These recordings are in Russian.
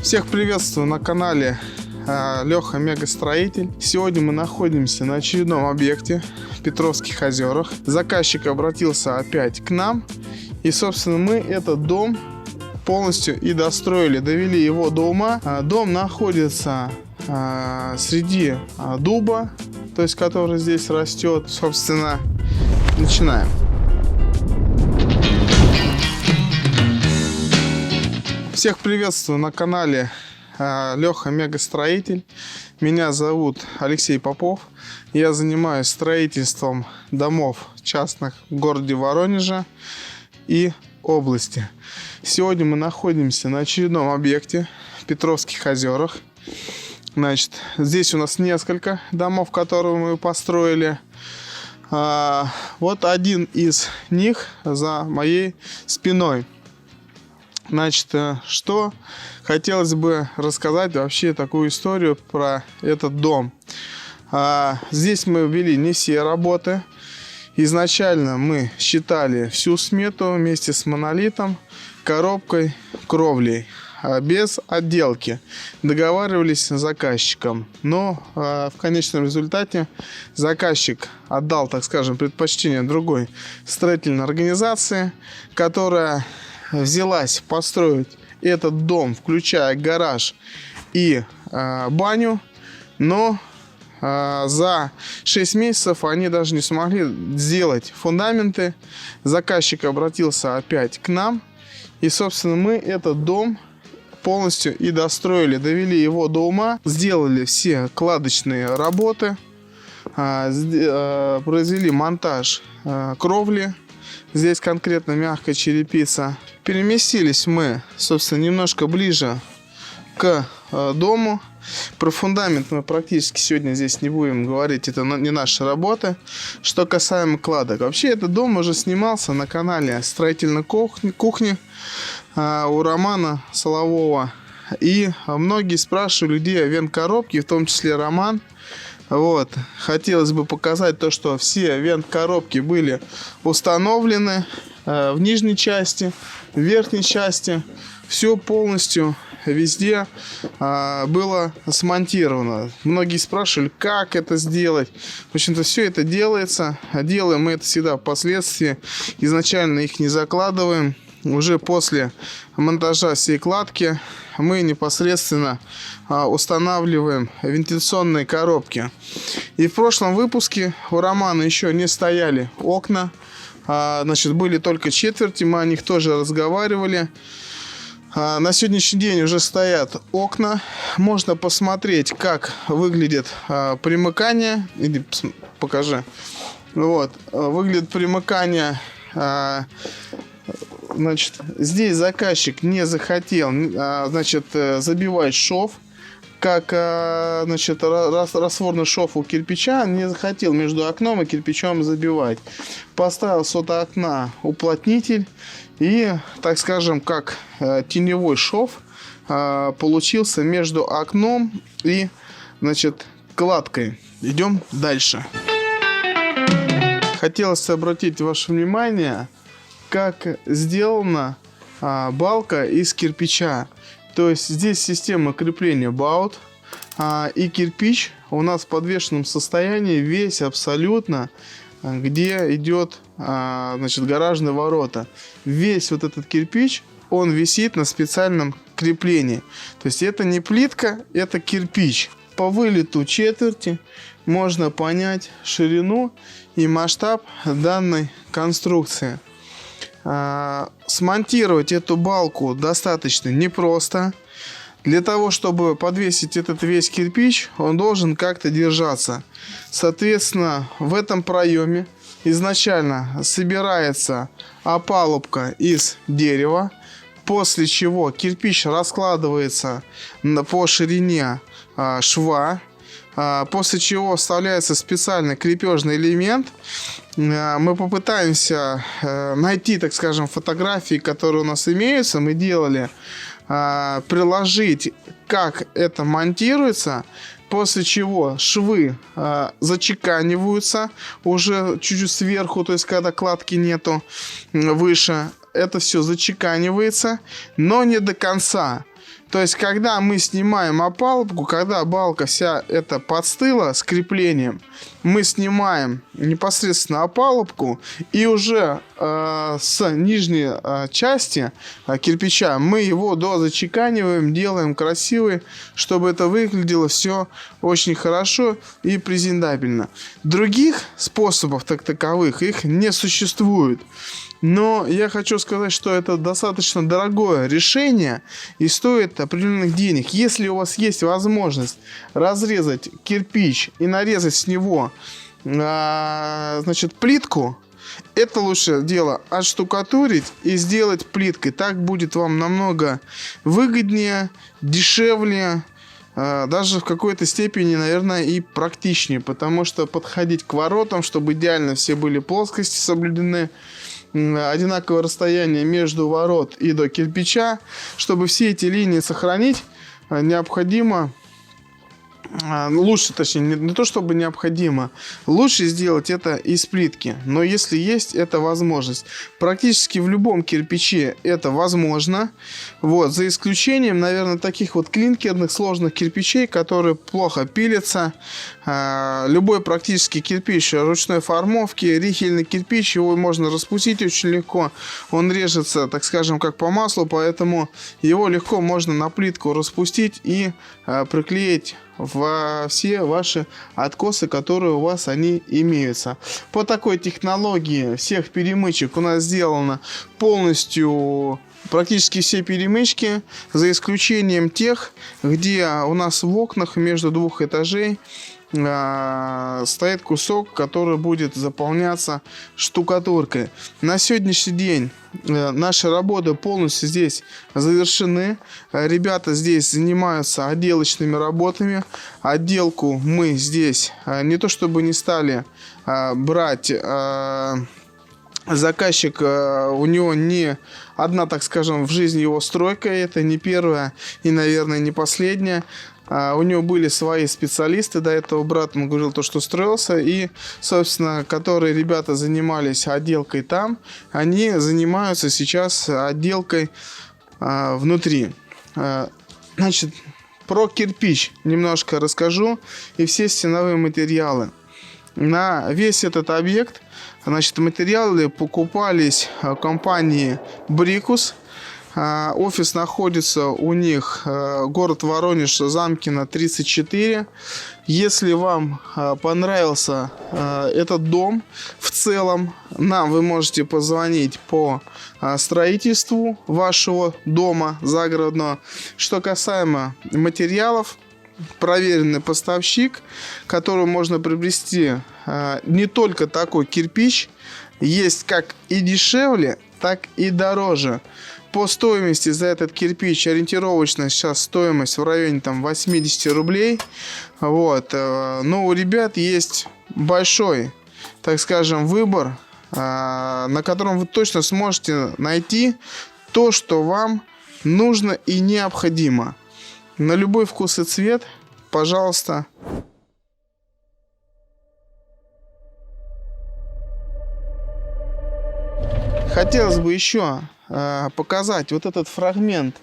Всех приветствую на канале Леха Мегастроитель. Сегодня мы находимся на очередном объекте в Петровских озерах. Заказчик обратился опять к нам. И, собственно, мы этот дом полностью и достроили, довели его до ума. Дом находится среди дуба, то есть который здесь растет. Собственно, начинаем. Всех приветствую на канале Леха Мегастроитель. Меня зовут Алексей Попов. Я занимаюсь строительством домов частных в городе Воронеже и области. Сегодня мы находимся на очередном объекте в Петровских озерах. Значит, здесь у нас несколько домов, которые мы построили. Вот один из них за моей спиной. Значит, что хотелось бы рассказать вообще такую историю про этот дом. Здесь мы ввели не все работы. Изначально мы считали всю смету вместе с монолитом, коробкой, кровлей, без отделки. Договаривались с заказчиком. Но в конечном результате заказчик отдал, так скажем, предпочтение другой строительной организации, которая взялась построить этот дом, включая гараж и баню, но за 6 месяцев они даже не смогли сделать фундаменты. Заказчик обратился опять к нам, и, собственно, мы этот дом полностью и достроили, довели его до ума, сделали все кладочные работы, произвели монтаж кровли. Здесь конкретно мягкая черепица. Переместились мы, собственно, немножко ближе к дому. Про фундамент мы практически сегодня здесь не будем говорить, это не наша работа. Что касаемо кладок. Вообще, этот дом уже снимался на канале строительной кухни у Романа Солового. И многие спрашивали, где вент-коробки, в том числе Роман. Вот. Хотелось бы показать то, что все вент-коробки были установлены в нижней части, в верхней части. Все полностью везде было смонтировано. Многие спрашивали, как это сделать. В общем-то, все это делается. Делаем мы это всегда впоследствии. Изначально их не закладываем. Уже после монтажа всей кладки мы непосредственно устанавливаем вентиляционные коробки. И в прошлом выпуске у Романа еще не стояли окна. Значит, были только четверти, мы о них тоже разговаривали. На сегодняшний день уже стоят окна. Можно посмотреть, как выглядит примыкание. Иди, покажи. Вот, выглядит примыкание. Значит, здесь заказчик не захотел, значит, забивать шов, как, значит, растворный шов у кирпича, не захотел между окном и кирпичом забивать. Поставил с этого окна уплотнитель и, так скажем, как теневой шов получился между окном и, значит, кладкой. Идем дальше. Хотелось обратить ваше внимание, как сделана балка из кирпича. То есть здесь система крепления болт, и кирпич у нас в подвешенном состоянии весь абсолютно, где идет, значит, гаражные ворота. Весь вот этот кирпич, он висит на специальном креплении. То есть это не плитка, это кирпич. По вылету четверти можно понять ширину и масштаб данной конструкции. Смонтировать эту балку достаточно непросто. Для того, чтобы подвесить этот весь кирпич, он должен как-то держаться. Соответственно, в этом проеме изначально собирается опалубка из дерева, после чего кирпич раскладывается по ширине шва, после чего вставляется специальный крепежный элемент. Мы попытаемся найти, так скажем, фотографии, которые у нас имеются. Мы делали, приложить, как это монтируется, после чего швы зачеканиваются уже чуть-чуть сверху, то есть когда кладки нету выше. Это все зачеканивается, но не до конца. То есть, когда мы снимаем опалубку, когда балка вся эта подстыла с креплением, мы снимаем непосредственно опалубку, и уже с нижней части кирпича мы его дозачеканиваем, делаем красивый, чтобы это выглядело все очень хорошо и презентабельно. Других способов таковых их не существует. Но я хочу сказать, что это достаточно дорогое решение и стоит определенных денег. Если у вас есть возможность разрезать кирпич и нарезать с него, значит, плитку, это лучше дело отштукатурить и сделать плиткой. Так будет вам намного выгоднее, дешевле, даже в какой-то степени, наверное, и практичнее. Потому что подходить к воротам, чтобы идеально все были плоскости соблюдены, одинаковое расстояние между ворот и до кирпича, чтобы все эти линии сохранить, необходимо, лучше, точнее, не то чтобы необходимо, лучше сделать это из плитки. Но если есть эта возможность, практически в любом кирпиче это возможно. Вот, за исключением, наверное, таких вот клинкерных сложных кирпичей, которые плохо пилятся. Любой практически кирпич ручной формовки, рихельный кирпич, его можно распустить очень легко. Он режется, так скажем, как по маслу, поэтому его легко можно на плитку распустить и приклеить во все ваши откосы, которые у вас они имеются. По такой технологии всех перемычек у нас сделано полностью практически все перемычки, за исключением тех, где у нас в окнах между двух этажей стоит кусок, который будет заполняться штукатуркой. На сегодняшний день наши работы полностью здесь завершены. Ребята здесь занимаются отделочными работами. Отделку мы здесь не то чтобы не стали брать. Заказчик, у него не одна, так скажем, в жизни его стройка, это не первая и, наверное, не последняя. У него были свои специалисты, до этого брат, он говорил, то, что строился, и, собственно, которые ребята занимались отделкой там, они занимаются сейчас отделкой внутри. Значит, про кирпич немножко расскажу и все стеновые материалы. На весь этот объект, значит, материалы покупались в компании Брикус. Офис находится у них, город Воронеж, Замкино, 34. Если вам понравился этот дом в целом, нам вы можете позвонить по строительству вашего дома загородного. Что касаемо материалов, проверенный поставщик, который можно приобрести не только такой кирпич, есть как и дешевле, так и дороже. По стоимости за этот кирпич ориентировочно сейчас стоимость в районе там 80 рублей. Вот. Но у ребят есть большой, так скажем, выбор, на котором вы точно сможете найти то, что вам нужно и необходимо. На любой вкус и цвет, пожалуйста. Хотелось бы еще показать вот этот фрагмент,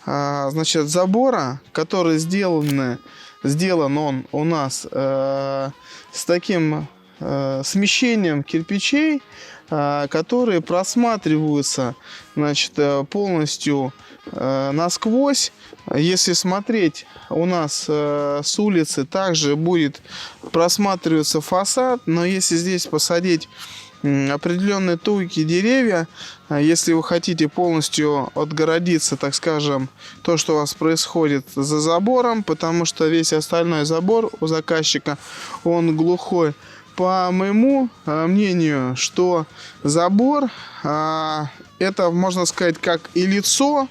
значит, забора, который сделан он у нас с таким смещением кирпичей, которые просматриваются, значит, полностью насквозь. Если смотреть у нас с улицы, также будет просматриваться фасад, но если здесь посадить определенные туйки, деревья, если вы хотите полностью отгородиться, так скажем, то, что у вас происходит за забором, потому что весь остальной забор у заказчика, он глухой. По моему мнению, что забор это, можно сказать, как и лицо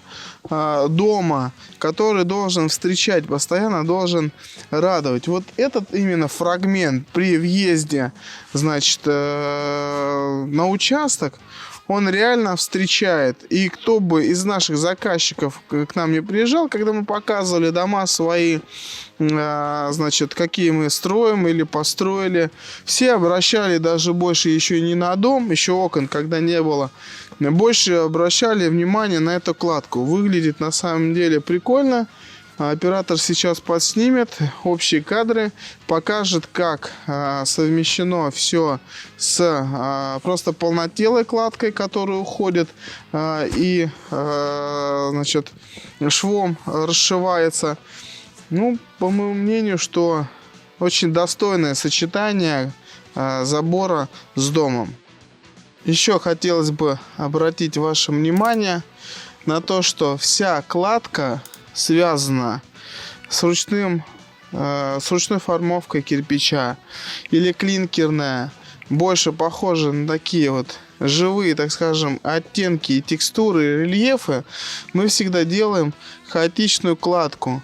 дома, который должен встречать, постоянно должен радовать. Вот этот именно фрагмент при въезде, значит, на участок, он реально встречает. И кто бы из наших заказчиков к нам не приезжал, когда мы показывали дома свои, значит, какие мы строим или построили, все обращали даже больше еще не на дом, еще окон, когда не было, больше обращали внимание на эту кладку. Выглядит на самом деле прикольно. Оператор сейчас подснимет общие кадры, покажет, как совмещено все с просто полнотелой кладкой, которая уходит и значит, швом расшивается. Ну, по моему мнению, что очень достойное сочетание забора с домом. Еще хотелось бы обратить ваше внимание на то, что вся кладка связана с ручной формовкой кирпича или клинкерная, больше похожа на такие вот живые, так скажем, оттенки и текстуры, рельефы. Мы всегда делаем хаотичную кладку.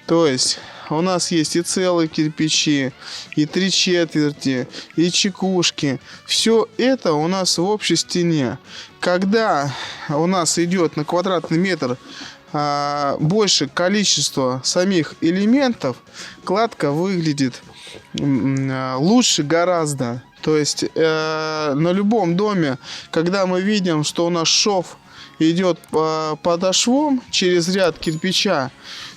То есть у нас есть и целые кирпичи, и 3/4, и чекушки. Все это у нас в общей стене. Когда у нас идет на квадратный метр больше количество самих элементов, кладка выглядит лучше гораздо. То есть на любом доме, когда мы видим, что у нас шов идет подо швом через ряд кирпича,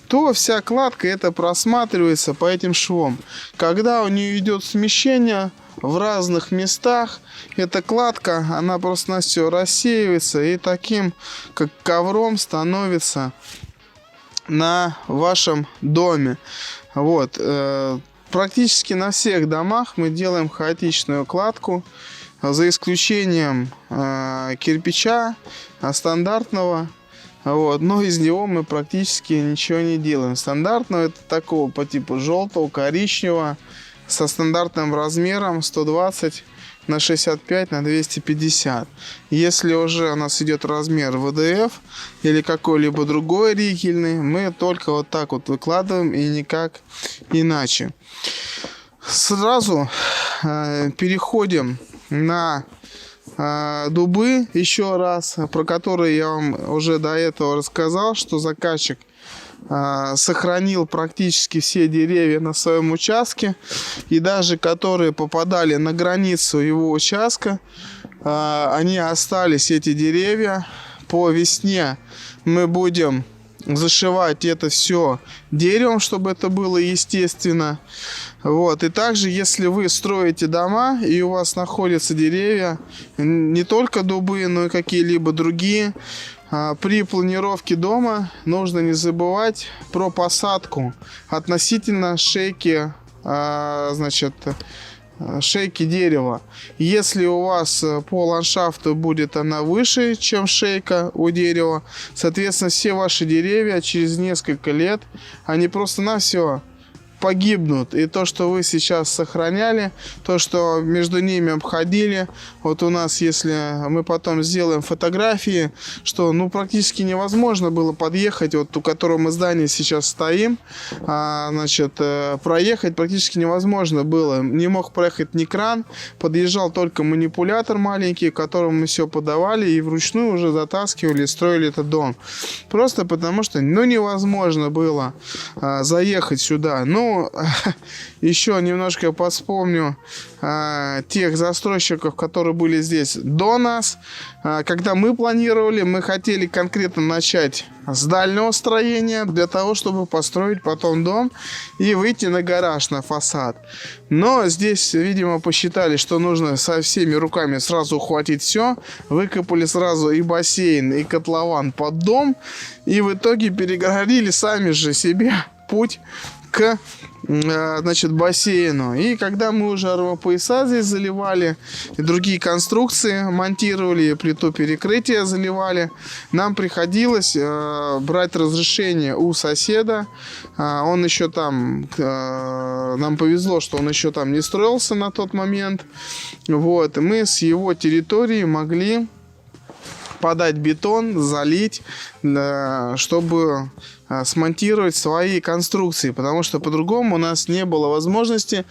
то вся кладка это просматривается по этим швам. Когда у нее идет смещение в разных местах, эта кладка, она просто на все рассеивается и таким, как ковром, становится на вашем доме. Вот. Практически на всех домах мы делаем хаотичную кладку, за исключением кирпича стандартного. Вот, но из него мы практически ничего не делаем. Стандартного это такого по типу желтого, коричневого, со стандартным размером 120 на 65 на 250. Если уже у нас идет размер ВДФ или какой-либо другой ригельный, мы только вот так вот выкладываем и никак иначе. Сразу переходим на дубы, еще раз, про которые я вам уже до этого рассказал, что заказчик сохранил практически все деревья на своем участке, и даже которые попадали на границу его участка, они остались, эти деревья. По весне мы будем зашивать это все деревом, чтобы это было естественно. Вот. И также, если вы строите дома и у вас находятся деревья, не только дубы, но и какие-либо другие, при планировке дома нужно не забывать про посадку относительно шейки, шейки дерева. Если у вас по ландшафту будет она выше, чем шейка у дерева, соответственно, все ваши деревья через несколько лет, они просто-навсего погибнут. И то, что вы сейчас сохраняли, то, что между ними обходили, вот у нас, если мы потом сделаем фотографии, что практически невозможно было подъехать, вот у которого мы здания сейчас стоим, проехать практически невозможно было. Не мог проехать ни кран, подъезжал только манипулятор маленький, которому мы все подавали и вручную уже затаскивали, строили этот дом. Просто потому что, невозможно было заехать сюда. Еще немножко вспомню тех застройщиков, которые были здесь до нас. Когда мы планировали, мы хотели конкретно начать с дальнего строения, для того, чтобы построить потом дом и выйти на гараж, на фасад. Но здесь, видимо, посчитали, что нужно со всеми руками сразу ухватить все. Выкопали сразу и бассейн, и котлован под дом. И в итоге перегородили сами же себе путь к бассейну. И когда мы уже РВ-пояса здесь заливали, и другие конструкции монтировали, плиту перекрытия заливали, нам приходилось брать разрешение у соседа. Он еще там, нам повезло, что он еще там не строился на тот момент. Вот, и мы с его территории могли подать бетон, залить, чтобы смонтировать свои конструкции, потому что по-другому у нас не было возможности.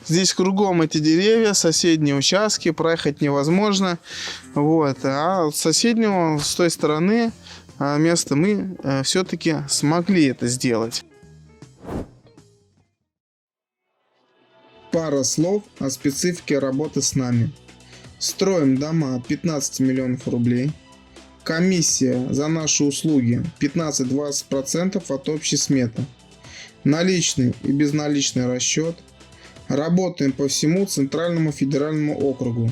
Здесь кругом эти деревья, соседние участки, проехать невозможно. Вот. А с соседнего, с той стороны места мы все-таки смогли это сделать. Пара слов о специфике работы с нами. Строим дома от 15 миллионов рублей. Комиссия за наши услуги 15-20% от общей сметы. Наличный и безналичный расчет. Работаем по всему Центральному федеральному округу.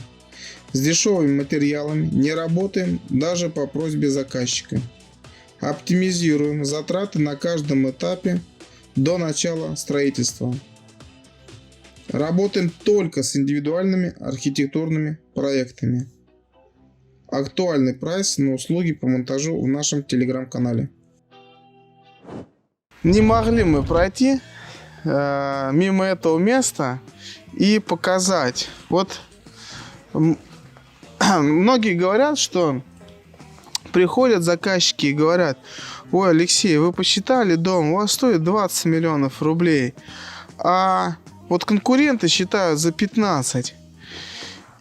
С дешевыми материалами не работаем даже по просьбе заказчика. Оптимизируем затраты на каждом этапе до начала строительства. Работаем только с индивидуальными архитектурными проектами. Актуальный прайс на услуги по монтажу в нашем телеграм-канале. Не могли мы пройти мимо этого места и показать. Вот многие говорят, что приходят заказчики и говорят: ой, Алексей, вы посчитали дом, у вас стоит 20 миллионов рублей, а вот конкуренты считают за 15.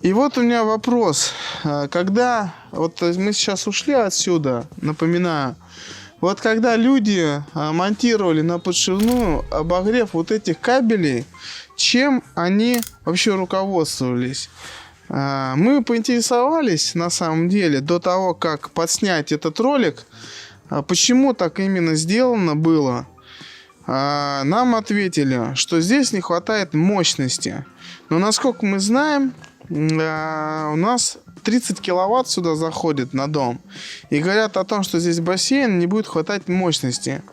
И вот у меня вопрос. Когда вот мы сейчас ушли отсюда, напоминаю, вот когда люди монтировали на подшивную обогрев вот этих кабелей, чем они вообще руководствовались? Мы поинтересовались на самом деле до того, как подснять этот ролик, почему так именно сделано было. Нам ответили, что здесь не хватает мощности. Но насколько мы знаем, у нас 30 киловатт сюда заходит на дом. И говорят о том, что здесь бассейн, не будет хватать мощности.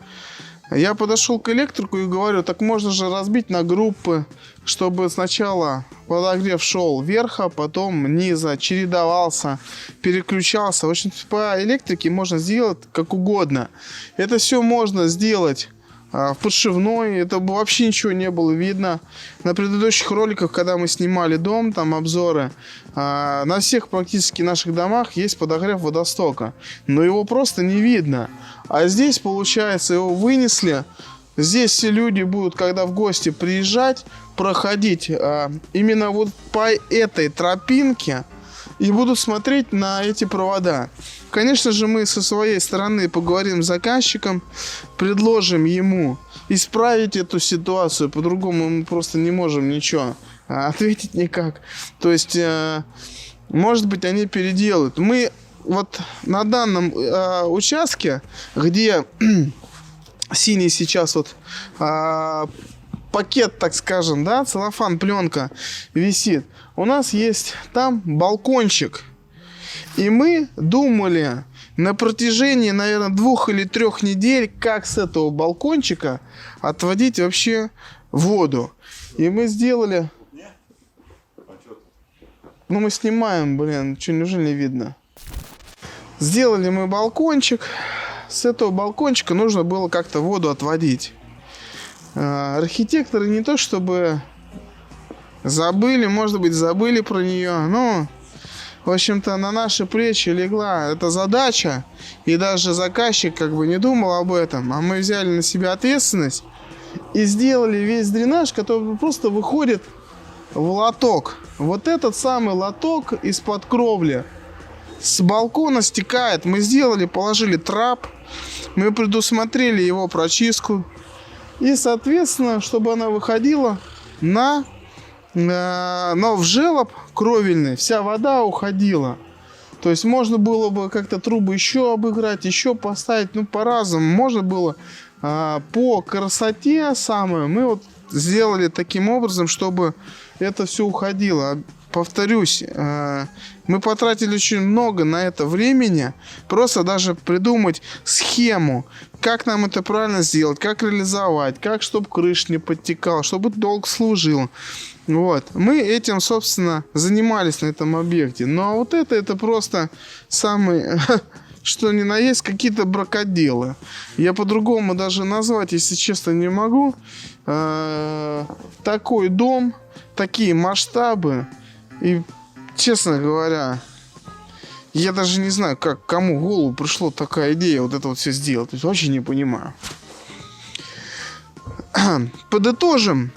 Я подошел к электрику и говорю: так можно же разбить на группы, чтобы сначала подогрев шел вверх, а потом низа, чередовался, переключался. В общем, по электрике можно сделать как угодно. Это все можно сделать в подшивной, это вообще ничего не было видно. На предыдущих роликах, когда мы снимали дом, там обзоры, на всех практически наших домах есть подогрев водостока, но его просто не видно. А здесь, получается, его вынесли. Здесь все люди будут, когда в гости приезжать, проходить именно вот по этой тропинке и будут смотреть на эти провода. Конечно же, мы со своей стороны поговорим с заказчиком, предложим ему исправить эту ситуацию. По-другому мы просто не можем ничего ответить никак. То есть, может быть, они переделают. Мы вот на данном участке, где синий сейчас вот пакет, так скажем, да, целлофан, пленка висит, у нас есть там балкончик. И мы думали на протяжении, наверное, 2 или 3 недель, как с этого балкончика отводить вообще воду. И мы сделали... Ну, мы снимаем, блин, что, неужели не видно? Сделали мы балкончик. С этого балкончика нужно было как-то воду отводить. Архитекторы не то чтобы забыли, может быть, забыли про нее, но... В общем-то, на наши плечи легла эта задача, и даже заказчик как бы не думал об этом, а мы взяли на себя ответственность и сделали весь дренаж, который просто выходит в лоток. Вот этот самый лоток из-под кровли с балкона стекает. Мы сделали, положили трап, мы предусмотрели его прочистку, и, соответственно, чтобы она выходила но в желоб кровельный вся вода уходила. То есть можно было бы как-то трубы еще обыграть, еще поставить, ну, по-разному. Можно было по красоте самой. Мы вот сделали таким образом, чтобы это все уходило. Повторюсь, мы потратили очень много на это времени. Просто даже придумать схему, как нам это правильно сделать, как реализовать, как, чтобы крыша не подтекала, чтобы долго служил. Вот. Мы этим, собственно, занимались на этом объекте. Ну, а вот это просто самый, что ни на есть, какие-то бракоделы. Я по-другому даже назвать, если честно, не могу. Такой дом, такие масштабы. И, честно говоря, я даже не знаю, как кому в голову пришла такая идея вот это вот все сделать. То есть, вообще не понимаю. Подытожим.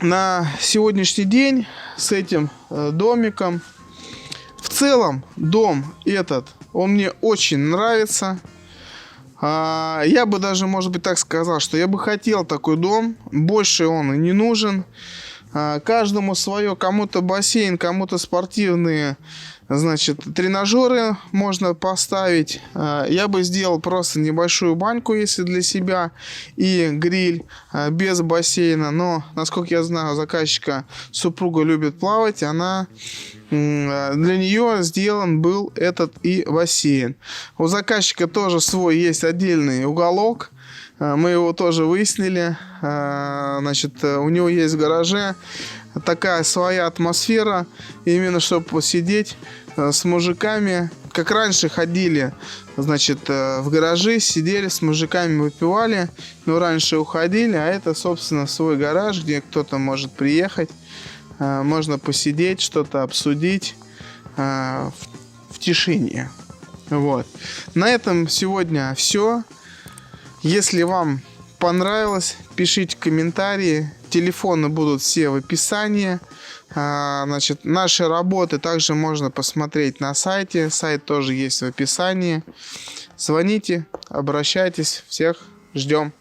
На сегодняшний день с этим домиком. В целом дом этот, он мне очень нравится. Я бы даже, может быть, так сказал, что я бы хотел такой дом. Больше он и не нужен. Каждому свое, кому-то бассейн, кому-то спортивные, значит, тренажеры можно поставить. Я бы сделал просто небольшую баньку, если для себя, и гриль без бассейна. Но, насколько я знаю, заказчика супруга любит плавать, для нее сделан был этот и бассейн. У заказчика тоже свой есть отдельный уголок. Мы его тоже выяснили. Значит, у него есть в гараже такая своя атмосфера, именно чтобы посидеть с мужиками. Как раньше ходили, значит, в гаражи, сидели с мужиками, выпивали, но раньше уходили, а это, собственно, свой гараж, где кто-то может приехать, можно посидеть, что-то обсудить в тишине. Вот. На этом сегодня все. Если вам понравилось, пишите комментарии. Телефоны будут все в описании. Значит, наши работы также можно посмотреть на сайте. Сайт тоже есть в описании. Звоните, обращайтесь. Всех ждем.